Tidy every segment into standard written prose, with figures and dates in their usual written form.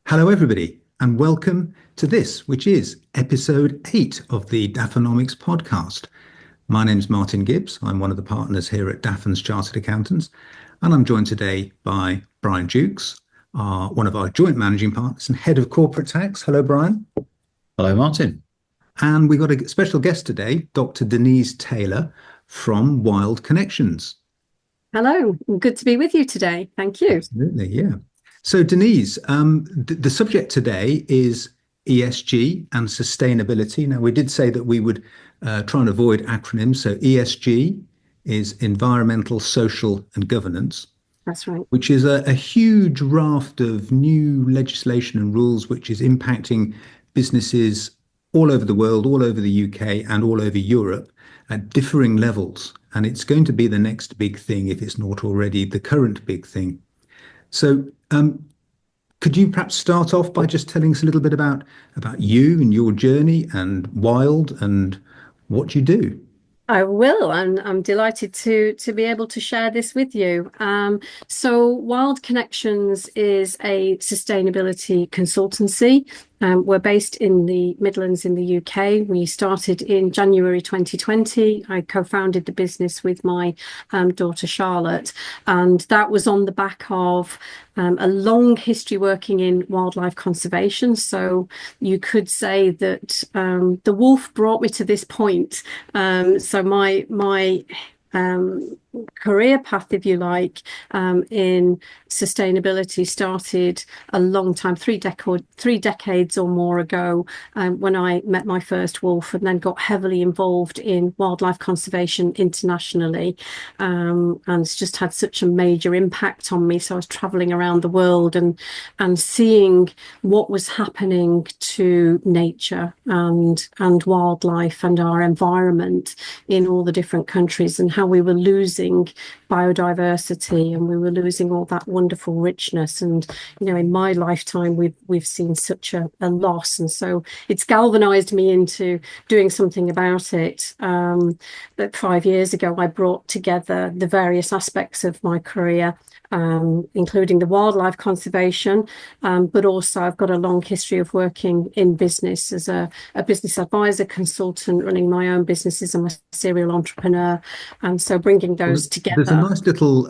Hello, everybody, and welcome to this, which is episode 8 of the Daffernomics Podcast. My name's Martin Gibbs. I'm one of the partners here at Dafferns Chartered Accountants, and I'm joined today by Brian Jukes, one of our joint managing partners and head of corporate tax. Hello, Brian. Hello, Martin. And we've got a special guest today, Dr Denise Taylor from Wylde Connections. Hello, good to be with you today. Thank you. Absolutely, yeah. So, Denise, the subject today is ESG and sustainability. Now, we did say that we would try and avoid acronyms. So, ESG is environmental, social, and governance. That's right. Which is a huge raft of new legislation and rules which is impacting businesses all over the world, all over the UK, and all over Europe at differing levels. And it's going to be the next big thing, if it's not already the current big thing. So could you perhaps start off by just telling us a little bit about you and your journey and Wylde and what you do? I will, and I'm delighted to be able to share this with you. So Wylde Connections is a sustainability consultancy. We're based in the Midlands in the UK. We started in January 2020. I co-founded the business with my daughter Charlotte, and that was on the back of a long history working in wildlife conservation. So you could say that the wolf brought me to this point. So my career path, if you like, in sustainability started a long time, three decades or more ago, when I met my first wolf, and then got heavily involved in wildlife conservation internationally, and it's just had such a major impact on me. So I was traveling around the world and seeing what was happening to nature and wildlife and our environment in all the different countries, and how we were losing biodiversity and we were losing all that wonderful richness. And in my lifetime we've seen such a loss, and so it's galvanized me into doing something about it. But 5 years ago I brought together the various aspects of my career, including the wildlife conservation, but also I've got a long history of working in business as a business advisor, consultant, running my own businesses. I'm a serial entrepreneur, and so bringing those together. There's a nice little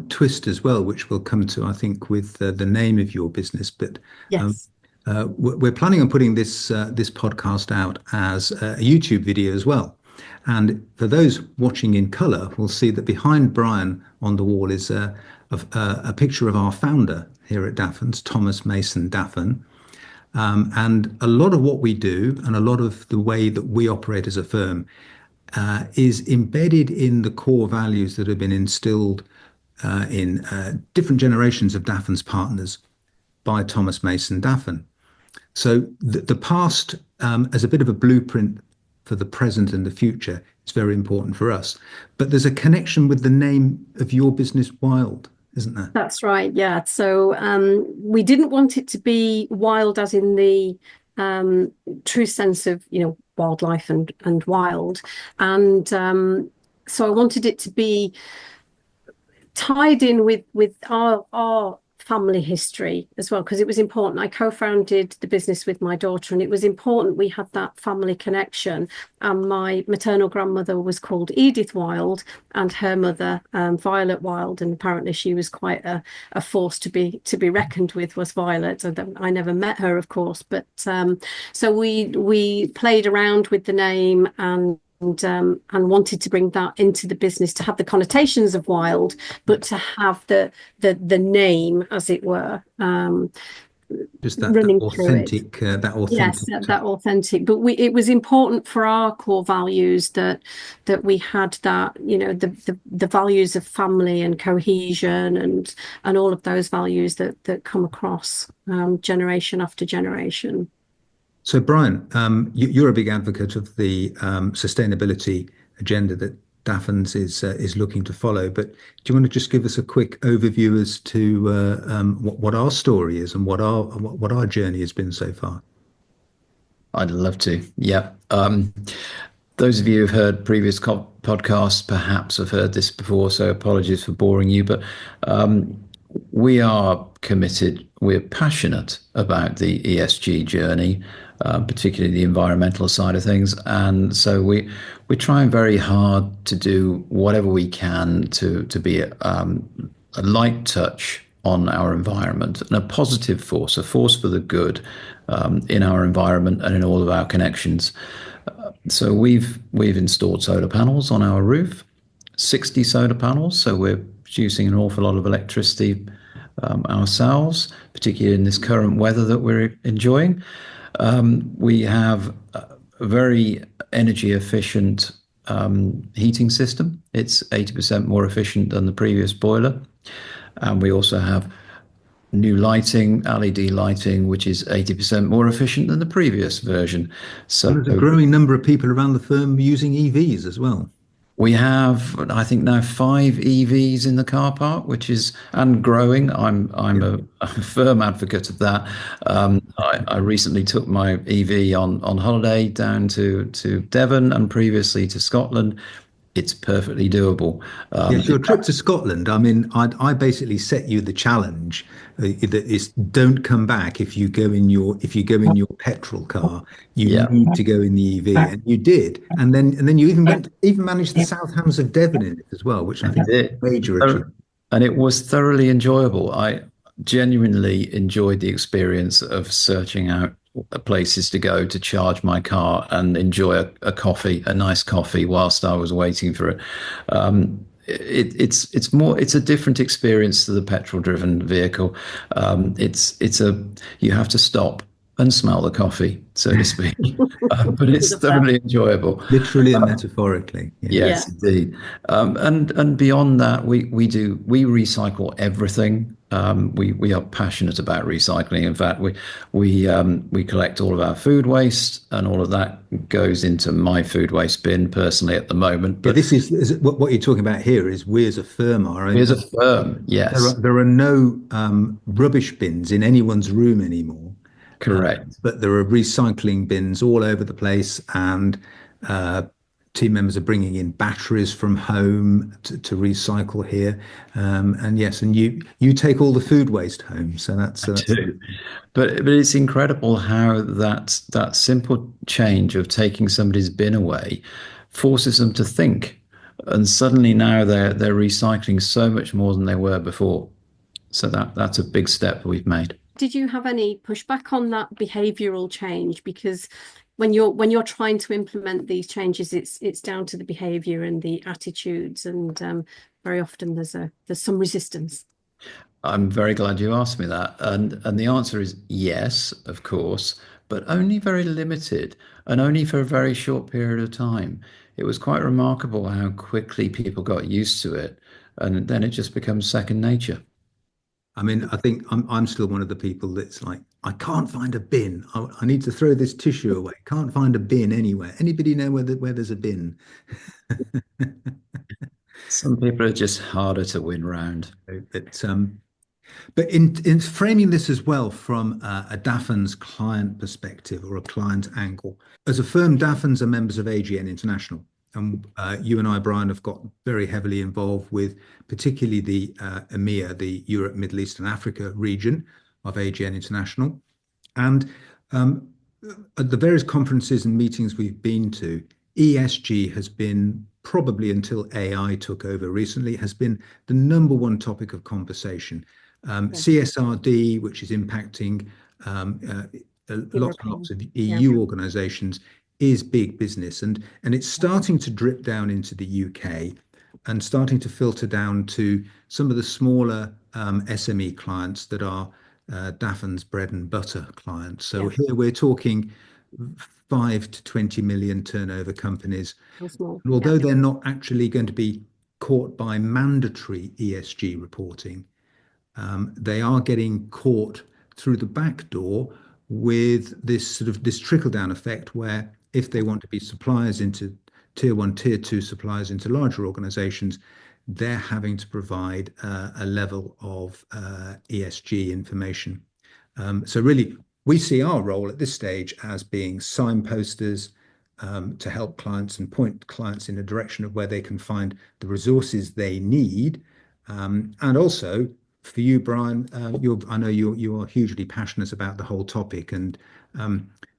twist as well, which we'll come to, I think, with the name of your business. But yes. We're planning on putting this podcast out as a YouTube video as well. And for those watching in colour, we'll see that behind Brian on the wall is a picture of our founder here at Dafferns, Thomas Mason Daffern. And a lot of what we do and a lot of the way that we operate as a firm is embedded in the core values that have been instilled in different generations of Dafferns partners by Thomas Mason Daffern. So the past, as a bit of a blueprint for the present and the future, is very important for us. But there's a connection with the name of your business, Wylde, isn't there? That's right, yeah. So we didn't want it to be wild as in the true sense of wildlife and wild, and so I wanted it to be tied in with our family history as well, because it was important. I co-founded the business with my daughter, and it was important we had that family connection. And my maternal grandmother was called Edith Wylde, and her mother Violet Wylde, and apparently she was quite a force to be reckoned with, was Violet. I never met her, of course, but so we played around with the name and wanted to bring that into the business, to have the connotations of wild, but to have the name, as it were, just that authentic. Yes, that authentic. But it was important for our core values that we had that, the values of family and cohesion and all of those values that come across generation after generation. So, Brian, you're a big advocate of the sustainability agenda that Dafferns is looking to follow. But do you want to just give us a quick overview as to what our story is and what our journey has been so far? I'd love to. Yeah. Those of you who've heard previous podcasts perhaps have heard this before, so apologies for boring you. But we are committed, we're passionate about the ESG journey, particularly the environmental side of things. And so we're trying very hard to do whatever we can to be a light touch on our environment and a positive force, a force for the good in our environment and in all of our connections. So we've installed solar panels on our roof, 60 solar panels. So we're producing an awful lot of electricity ourselves, particularly in this current weather that we're enjoying. We have a very energy efficient heating system. It's 80% more efficient than the previous boiler. And we also have new lighting, LED lighting, which is 80% more efficient than the previous version. So there's a growing number of people around the firm using EVs as well. We have, I think now 5 EVs in the car park, which is and growing. I'm a firm advocate of that. I recently took my EV on holiday down to Devon and previously to Scotland. It's perfectly doable. Yes, your trip to Scotland. I mean, I basically set you the challenge that is don't come back if you go in your petrol car. You need to go in the EV, and you did. And then you even managed the South Hams of Devon in it as well, which I think is a major achievement. And it was thoroughly enjoyable. I genuinely enjoyed the experience of searching out places to go to charge my car and enjoy a nice coffee whilst I was waiting for it. It's a different experience to the petrol driven vehicle. You have to stop and smell the coffee, so to speak, but it's thoroughly enjoyable. Literally and metaphorically. Yes, indeed. And beyond that, we recycle everything. We are passionate about recycling. In fact, we collect all of our food waste, and all of that goes into my food waste bin personally at the moment. But this is what you're talking about here is we as a firm are. We as a firm, yes. There are no rubbish bins in anyone's room anymore. Correct. But there are recycling bins all over the place, and team members are bringing in batteries from home to recycle here. And yes, and you take all the food waste home. So that's but it's incredible how that simple change of taking somebody's bin away forces them to think. And suddenly now they're recycling so much more than they were before. So that's a big step we've made. Did you have any pushback on that behavioural change? Because when you're trying to implement these changes, it's down to the behaviour and the attitudes, and very often there's some resistance. I'm very glad you asked me that, and the answer is yes, of course, but only very limited, and only for a very short period of time. It was quite remarkable how quickly people got used to it, and then it just becomes second nature. I mean, I think I'm still one of the people that's like, I can't find a bin. I need to throw this tissue away. Can't find a bin anywhere. Anybody know where there's a bin? Some people are just harder to win round. But in framing this as well from a Dafferns client perspective or a client angle, as a firm, Dafferns are members of AGN International. And you and I, Brian, have got very heavily involved with particularly the EMEA, the Europe, Middle East and Africa region of AGN International. And at the various conferences and meetings we've been to, ESG has been probably, until AI took over recently, has been the number one topic of conversation. CSRD, which is impacting lots and lots of EU organisations, is big business, and it's starting to drip down into the UK and starting to filter down to some of the smaller SME clients that are Dafferns bread and butter clients. So here we're talking 5 to 20 million turnover companies. Although they're not actually going to be caught by mandatory ESG reporting, they are getting caught through the back door with this trickle down effect where if they want to be suppliers into tier 1, tier 2 suppliers into larger organizations, they're having to provide a level of ESG information. So really, we see our role at this stage as being signposters to help clients and point clients in a direction of where they can find the resources they need, and also for you, Brian, I know you are hugely passionate about the whole topic, and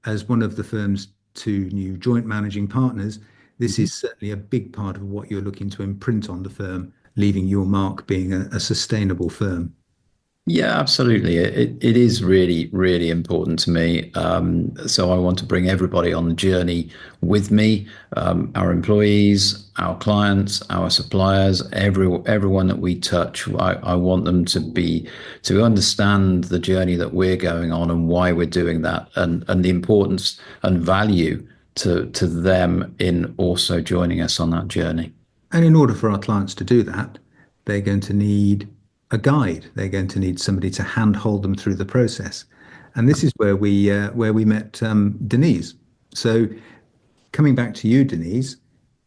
as one of the firm's two new joint managing partners, this is certainly a big part of what you're looking to imprint on the firm, leaving your mark being a sustainable firm. Yeah, absolutely. It is really, really important to me. So I want to bring everybody on the journey with me, our employees, our clients, our suppliers, everyone that we touch. I want them to understand the journey that we're going on and why we're doing that, and the importance and value to them in also joining us on that journey. And in order for our clients to do that, they're going to need a guide. They're going to need somebody to handhold them through the process. And this is where we met Denise. So coming back to you, Denise,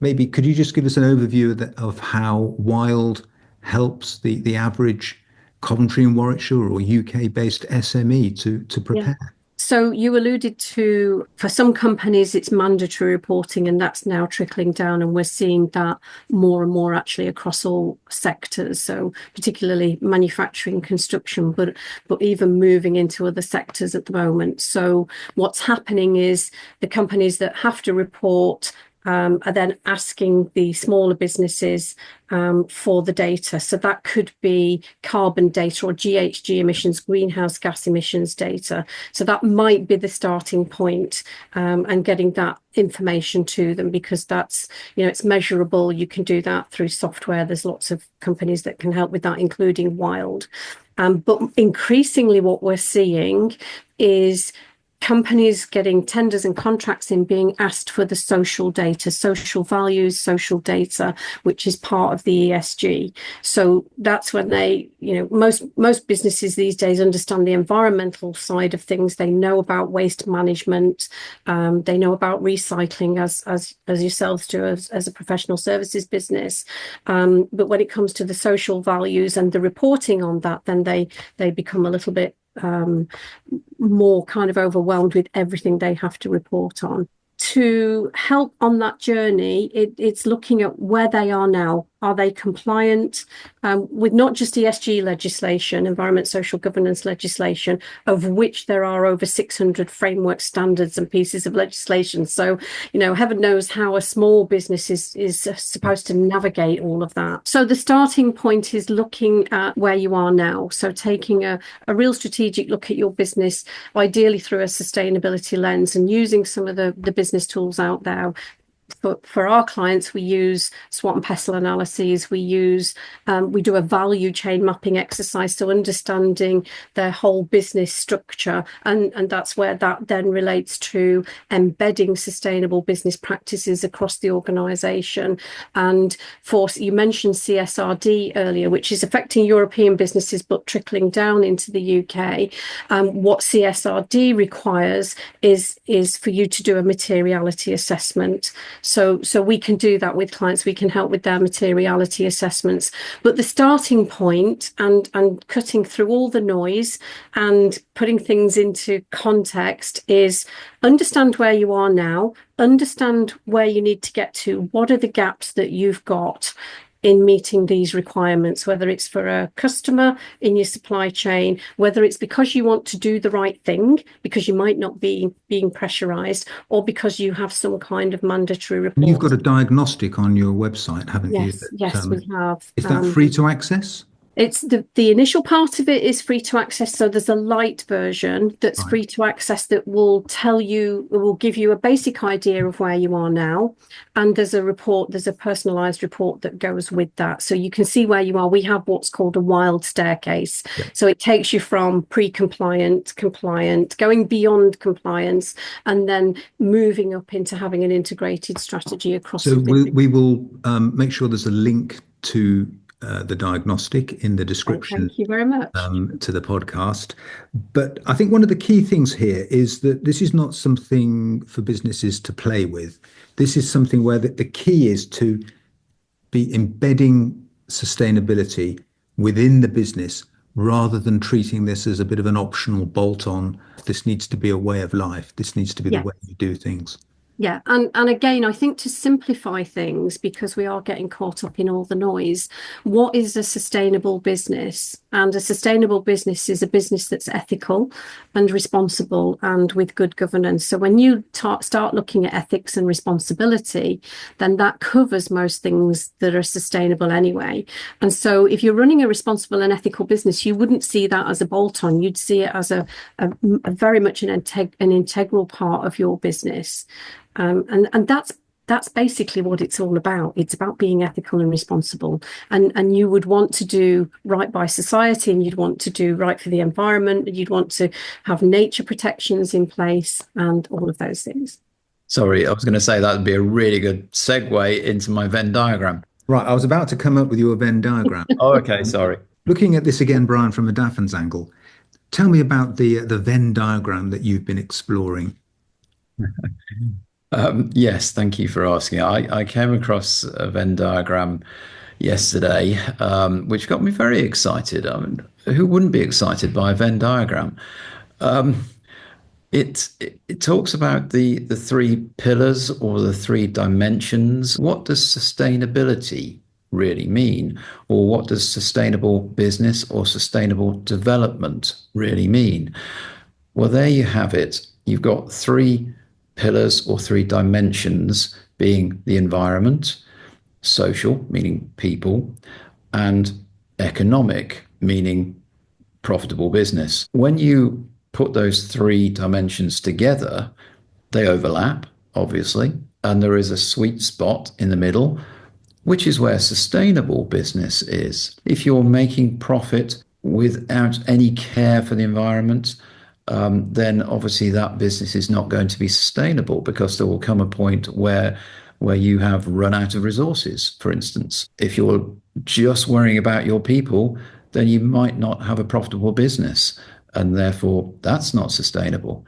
maybe could you just give us an overview of how Wylde helps the average Coventry and Warwickshire or UK-based SME to prepare? Yeah. So you alluded to, for some companies, it's mandatory reporting, and that's now trickling down, and we're seeing that more and more actually across all sectors. So particularly manufacturing, construction, but even moving into other sectors at the moment. So what's happening is the companies that have to report are then asking the smaller businesses for the data. So that could be carbon data or GHG emissions, greenhouse gas emissions data. So that might be the starting point, and getting that information to them, because that's, it's measurable. You can do that through software. There's lots of companies that can help with that, including Wylde. But increasingly what we're seeing is companies getting tenders and contracts in, being asked for the social data, social values, social data, which is part of the ESG. So that's when they, most businesses these days understand the environmental side of things. They know about waste management. They know about recycling, as yourselves do as a professional services business. But when it comes to the social values and the reporting on that, then they become a little bit more kind of overwhelmed with everything they have to report on. To help on that journey, it's looking at where they are now. Are they compliant with not just ESG legislation, environment, social governance legislation, of which there are over 600 framework standards and pieces of legislation. So, heaven knows how a small business is supposed to navigate all of that. So the starting point is looking at where you are now. So taking a real strategic look at your business, ideally through a sustainability lens, and using some of the business tools out there. For our clients, we use SWOT and PESTLE analyses. We do a value chain mapping exercise, so understanding their whole business structure, and that's where that then relates to embedding sustainable business practices across the organisation. And you mentioned CSRD earlier, which is affecting European businesses but trickling down into the UK. What CSRD requires is for you to do a materiality assessment. So we can do that with clients. We can help with their materiality assessments. But the starting point and cutting through all the noise and putting things into context is understand where you are now, understand where you need to get to, what are the gaps that you've got in meeting these requirements, whether it's for a customer in your supply chain, whether it's because you want to do the right thing, because you might not be being pressurized, or because you have some kind of mandatory report. And you've got a diagnostic on your website, haven't you? Yes, we have. Is that free to access? It's the initial part of it is free to access. So there's a light version that's Right. free to access that will give you a basic idea of where you are now. And there's a personalized report that goes with that. So you can see where you are. We have what's called a Wylde staircase. Yeah. So it takes you from pre-compliant, compliant, going beyond compliance, and then moving up into having an integrated strategy across. So we will make sure there's a link to the diagnostic in the description. Thank you very much. To the podcast. But I think one of the key things here is that this is not something for businesses to play with. This is something where the key is to be embedding sustainability within the business, rather than treating this as a bit of an optional bolt-on. This needs to be a way of life. This needs to be the way you do things. Yeah, and again, I think to simplify things, because we are getting caught up in all the noise, what is a sustainable business? And a sustainable business is a business that's ethical and responsible and with good governance. So when you start looking at ethics and responsibility, then that covers most things that are sustainable anyway. And so if you're running a responsible and ethical business, you wouldn't see that as a bolt-on. You'd see it as a very much an integral part of your business. And that's basically what it's all about. It's about being ethical and responsible. And you would want to do right by society, and you'd want to do right for the environment, and you'd want to have nature protections in place and all of those things. Sorry, I was going to say that would be a really good segue into my Venn diagram. Right, I was about to come up with your Venn diagram. Oh, okay, sorry. Looking at this again, Brian, from a Dafferns angle, tell me about the Venn diagram that you've been exploring. Yes, thank you for asking. I came across a Venn diagram yesterday, which got me very excited. I mean, who wouldn't be excited by a Venn diagram? It talks about the three pillars or the three dimensions. What does sustainability really mean? Or what does sustainable business or sustainable development really mean? Well, there you have it. You've got three pillars or three dimensions, being the environment, social, meaning people, and economic, meaning profitable business. When you put those three dimensions together, they overlap, obviously, and there is a sweet spot in the middle, which is where sustainable business is. If you're making profit without any care for the environment, then obviously that business is not going to be sustainable, because there will come a point where you have run out of resources, for instance. If you're just worrying about your people, then you might not have a profitable business, and therefore that's not sustainable.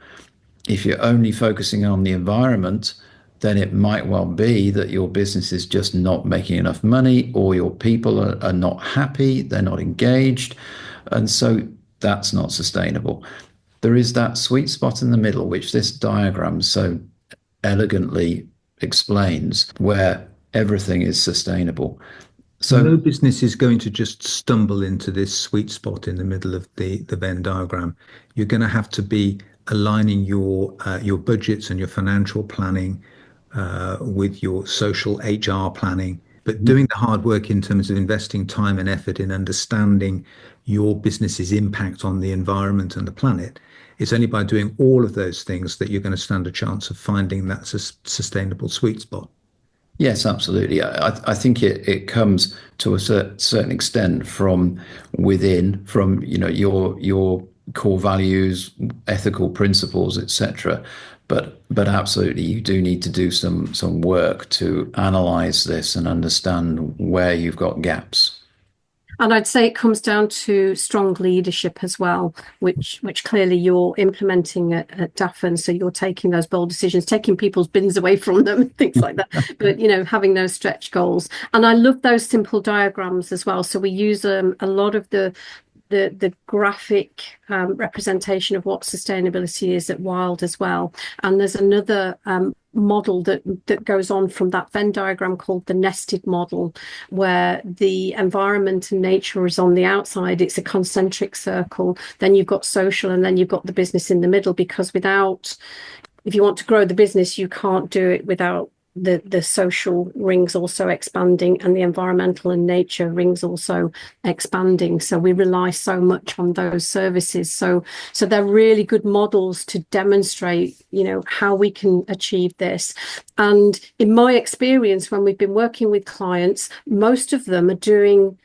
If you're only focusing on the environment, then it might well be that your business is just not making enough money, or your people are not happy, they're not engaged, and so that's not sustainable. There is that sweet spot in the middle, which this diagram so elegantly explains, where everything is sustainable. So no business is going to just stumble into this sweet spot in the middle of the Venn diagram. You're going to have to be aligning your budgets and your financial planning with your social HR planning, but doing the hard work in terms of investing time and effort in understanding your business's impact on the environment and the planet. It's only by doing all of those things that you're going to stand a chance of finding that sustainable sweet spot. Yes, absolutely. I think it comes to a certain extent from within, from your core values, ethical principles, etc. But absolutely, you do need to do some work to analyze this and understand where you've got gaps. And I'd say it comes down to strong leadership as well, which clearly you're implementing at Dafferns. So you're taking those bold decisions, taking people's bins away from them, things like that. But, having those stretch goals. And I love those simple diagrams as well. So we use a lot of the graphic representation of what sustainability is at Wylde as well. And there's another model that goes on from that Venn diagram called the nested model, where the environment and nature is on the outside. It's a concentric circle. Then you've got social, and then you've got the business in the middle, because if you want to grow the business, you can't do it without the social rings also expanding, and the environmental and nature rings also expanding. So we rely so much on those services. So they're really good models to demonstrate, how we can achieve this. And in my experience, when we've been working with clients, most of them are doing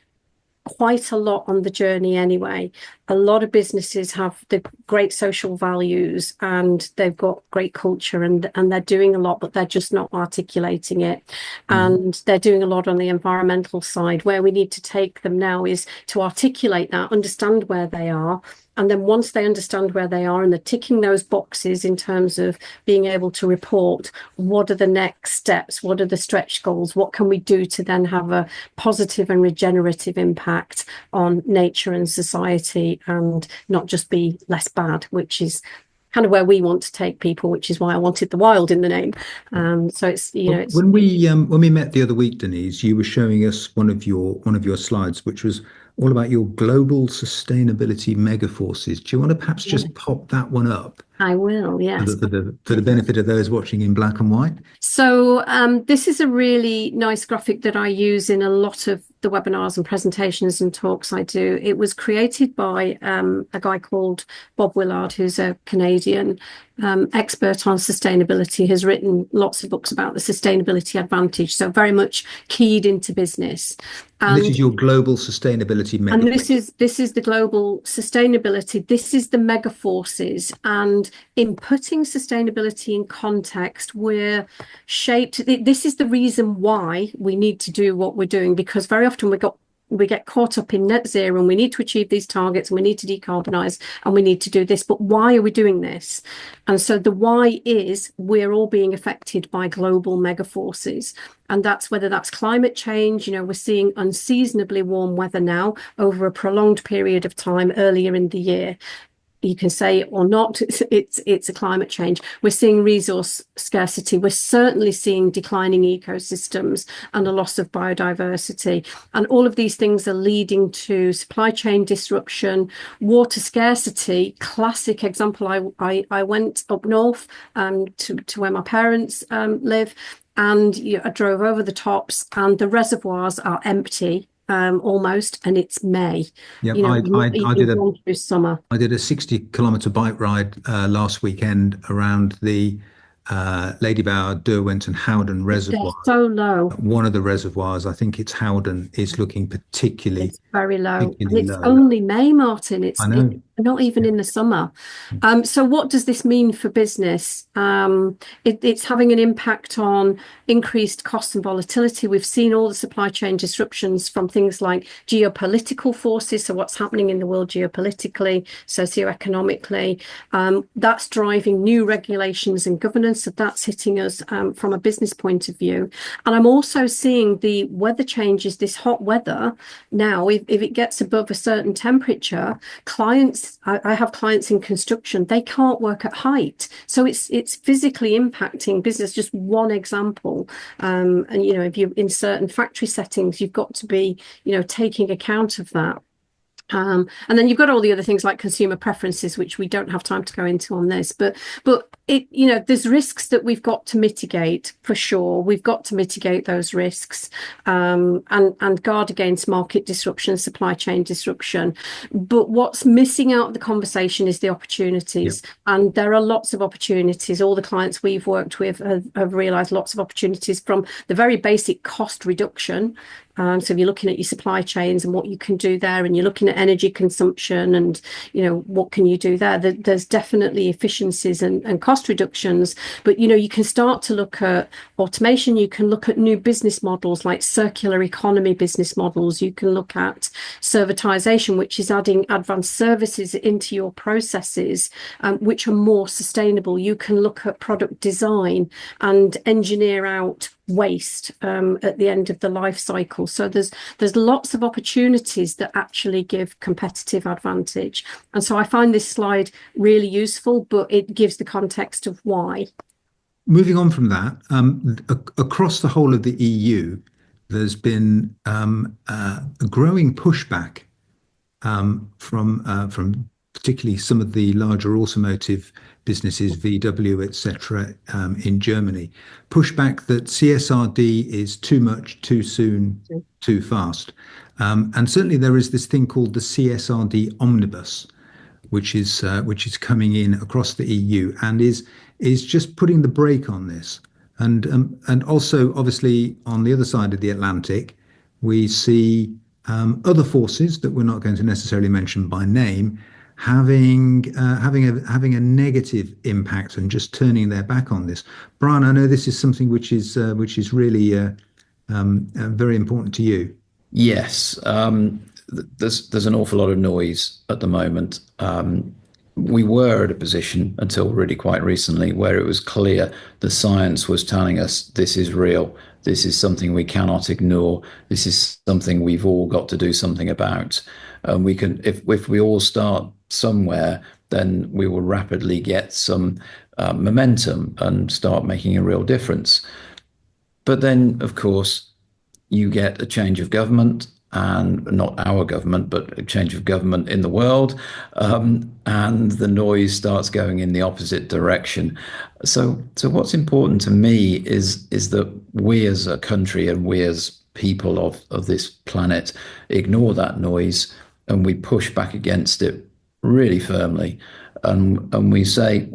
quite a lot on the journey anyway. A lot of businesses have the great social values, and they've got great culture, and they're doing a lot, but they're just not articulating it. And they're doing a lot on the environmental side. Where we need to take them now is to articulate that, understand where they are. And then once they understand where they are and they're ticking those boxes in terms of being able to report, what are the next steps? What are the stretch goals? What can we do to then have a positive and regenerative impact on nature and society, and not just be less bad, which is kind of where we want to take people, which is why I wanted the Wylde in the name. So it's, you know, it's, when we met the other week, Denise, you were showing us one of your slides, which was all about your global sustainability mega forces. Do you want to perhaps just pop that one up? I will, yes. For the benefit of those watching in black and white. So this is a really nice graphic that I use in a lot of the webinars and presentations and talks I do. It was created by a guy called Bob Willard, who's a Canadian expert on sustainability, has written lots of books about the sustainability advantage, so very much keyed into business. And this is your global sustainability mega. And this is the global sustainability. This is the mega forces. And in putting sustainability in context, we're shaped. This is the reason why we need to do what we're doing, because very often we get caught up in net zero and we need to achieve these targets and we need to decarbonize and we need to do this. But why are we doing this? And so the why is we're all being affected by global mega forces. And that's whether that's climate change. You know, we're seeing unseasonably warm weather now over a prolonged period of time earlier in the year. You can say it or not, it's a climate change. We're seeing resource scarcity. We're certainly seeing declining ecosystems and a loss of biodiversity. And all of these things are leading to supply chain disruption, water scarcity. Classic example, I went up north to where my parents live, and I drove over the tops and the reservoirs are empty. Almost, and it's May. Yeah, I did summer. I did a 60-kilometer bike ride last weekend around the Ladybower, Derwent, and Howden reservoir. They're so low. One of the reservoirs, I think it's Howden, is looking particularly. It's very low, and it's only May, Martin. It's not even in the summer. So what does this mean for business? It's having an impact on increased costs and volatility. We've seen all the supply chain disruptions from things like geopolitical forces. So what's happening in the world geopolitically, socioeconomically, that's driving new regulations and governance. So that's hitting us from a business point of view. And I'm also seeing the weather changes, this hot weather. Now, if it gets above a certain temperature, I have clients in construction, they can't work at height. So it's physically impacting business, just one example. And, if you're in certain factory settings, you've got to be, taking account of that. And then you've got all the other things like consumer preferences, which we don't have time to go into on this. But there's risks that we've got to mitigate for sure. We've got to mitigate those risks and guard against market disruption, supply chain disruption. But what's missing out of the conversation is the opportunities. Yeah. And there are lots of opportunities. All the clients we've worked with have realized lots of opportunities, from the very basic cost reduction. So if you're looking at your supply chains and what you can do there, and you're looking at energy consumption and, what can you do there? There's definitely efficiencies and cost reductions. But, you can start to look at automation. You can look at new business models like circular economy business models. You can look at servitization, which is adding advanced services into your processes, which are more sustainable. You can look at product design and engineer out waste at the end of the life cycle. So there's lots of opportunities that actually give competitive advantage. And so I find this slide really useful, but it gives the context of why. Moving on from that, across the whole of the EU, there's been a growing pushback from particularly some of the larger automotive businesses, VW, etc., in Germany. Pushback that CSRD is too much, too soon, too fast. And certainly there is this thing called the CSRD omnibus, which is coming in across the EU and is just putting the brake on this. And also, obviously, on the other side of the Atlantic, we see other forces that we're not going to necessarily mention by name having a negative impact and just turning their back on this. Brian, I know this is something which is really very important to you. Yes, there's an awful lot of noise at the moment. We were at a position until really quite recently where it was clear the science was telling us this is real. This is something we cannot ignore. This is something we've all got to do something about. We can, if we all start somewhere, then we will rapidly get some momentum and start making a real difference. But then, of course, you get a change of government, and not our government, but a change of government in the world, and the noise starts going in the opposite direction. So what's important to me is that we as a country and we as people of this planet ignore that noise, and we push back against it really firmly, and we say,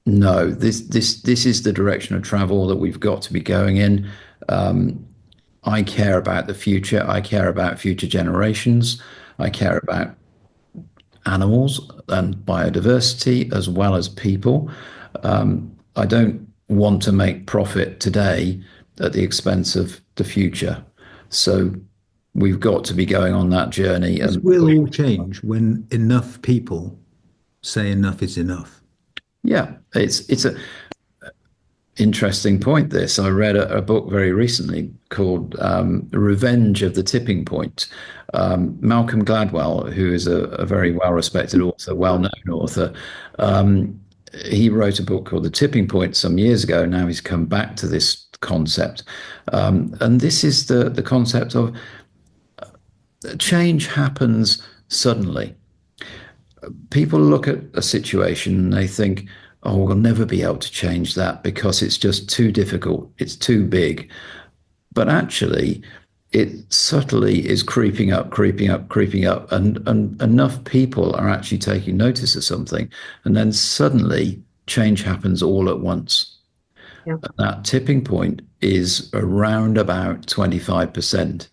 no, this is the direction of travel that we've got to be going in. I care about the future. I care about future generations. I care about animals and biodiversity as well as people. I don't want to make profit today at the expense of the future. So we've got to be going on that journey. This will all change when enough people say enough is enough. Yeah, it's a interesting point, this. I read a book very recently called Revenge of the Tipping Point. Malcolm Gladwell, who is a very well-respected author, well-known author, he wrote a book called The Tipping Point some years ago. Now he's come back to this concept. And this is the concept of change happens suddenly. People look at a situation and they think, oh, we'll never be able to change that because it's just too difficult. It's too big. But actually, it subtly is creeping up. And enough people are actually taking notice of something. And then suddenly change happens all at once. Yeah. And that tipping point is around about 25%.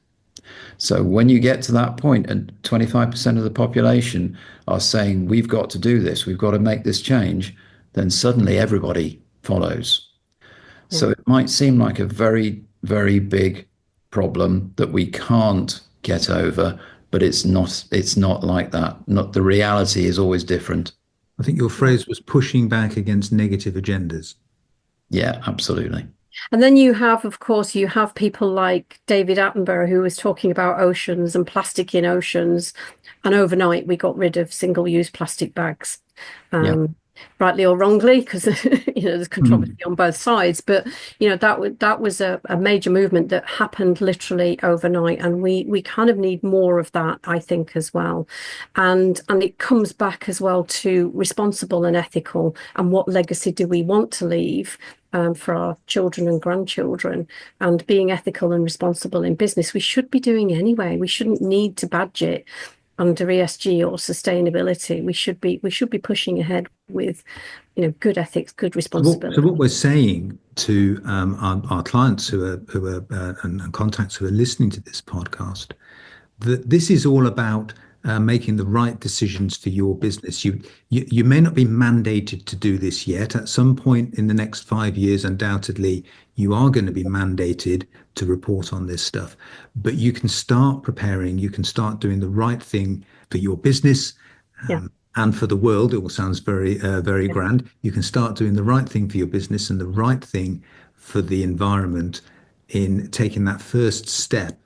So when you get to that point and 25% of the population are saying, we've got to do this, we've got to make this change, then suddenly everybody follows. Yeah. So it might seem like a very, very big problem that we can't get over, but it's not like that. The reality is always different. I think your phrase was pushing back against negative agendas. Yeah, absolutely. And then you have, of course, people like David Attenborough, who was talking about oceans and plastic in oceans. And overnight, we got rid of single-use plastic bags. Rightly or wrongly, because there's controversy on both sides, but that was a major movement that happened literally overnight, and we kind of need more of that, I think, as well. And it comes back as well to responsible and ethical, and what legacy do we want to leave for our children and grandchildren, and being ethical and responsible in business we should be doing anyway. We shouldn't need to badge it under ESG or sustainability. We should be pushing ahead with, good ethics, good responsibility. So what we're saying to our clients who are and contacts who are listening to this podcast, that this is all about making the right decisions for your business. You may not be mandated to do this yet. At some point in the next 5 years, undoubtedly, you are going to be mandated to report on this stuff. But you can start preparing. You can start doing the right thing for your business and for the world. It all sounds very grand. You can start doing the right thing for your business and the right thing for the environment in taking that first step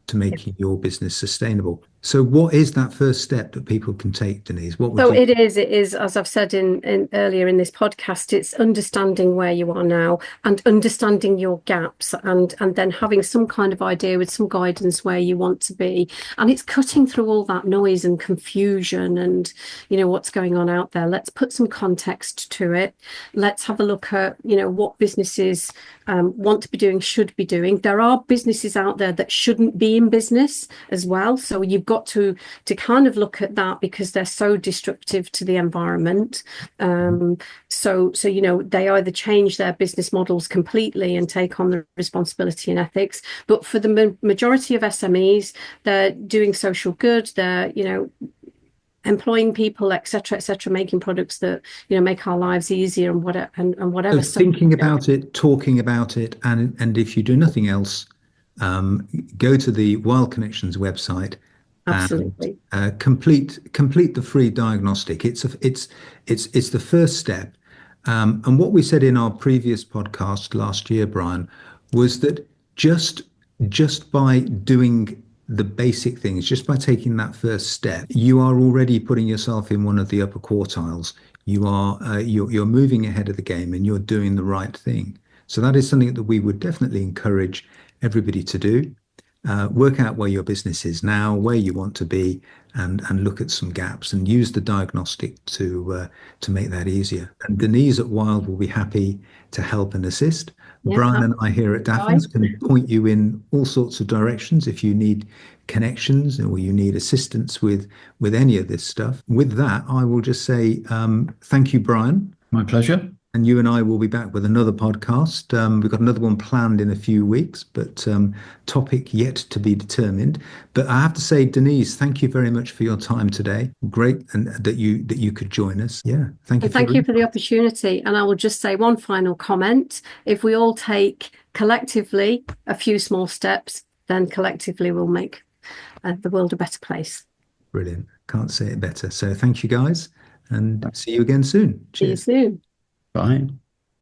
to making your business sustainable. So what is that first step that people can take, Denise? It is, as I've said in earlier in this podcast, it's understanding where you are now and understanding your gaps, and then having some kind of idea with some guidance where you want to be. And it's cutting through all that noise and confusion and, what's going on out there. Let's put some context to it. Let's have a look at, what businesses want to be doing, should be doing. There are businesses out there that shouldn't be in business as well. So you've got to kind of look at that because they're so destructive to the environment. So they either change their business models completely and take on the responsibility and ethics. But for the majority of SMEs, they're doing social good. They're employing people, etc., making products that make our lives easier and whatever. So thinking about it, talking about it, and if you do nothing else, go to the Wylde Connections website. Absolutely. And complete the free diagnostic. It's the first step. And what we said in our previous podcast last year, Brian, was that just by doing the basic things, just by taking that first step, you are already putting yourself in one of the upper quartiles. You are you're moving ahead of the game, and you're doing the right thing. So that is something that we would definitely encourage everybody to do. Work out where your business is now, where you want to be, and look at some gaps, and use the diagnostic to make that easier. And Denise at Wylde will be happy to help and assist. Yeah, Brian and I here at Dafferns can point you in all sorts of directions if you need connections or you need assistance with any of this stuff. With that, I will just say thank you, Brian. My pleasure. And you and I will be back with another podcast. We've got another one planned in a few weeks, but topic yet to be determined. But I have to say, Denise, thank you very much for your time today. Great, and that you could join us. Yeah, thank you. And thank you for the opportunity. And I will just say one final comment. If we all take collectively a few small steps, then collectively we'll make the world a better place. Brilliant. Can't say it better. So thank you, guys, and see you again soon. Cheers. See you soon. Bye.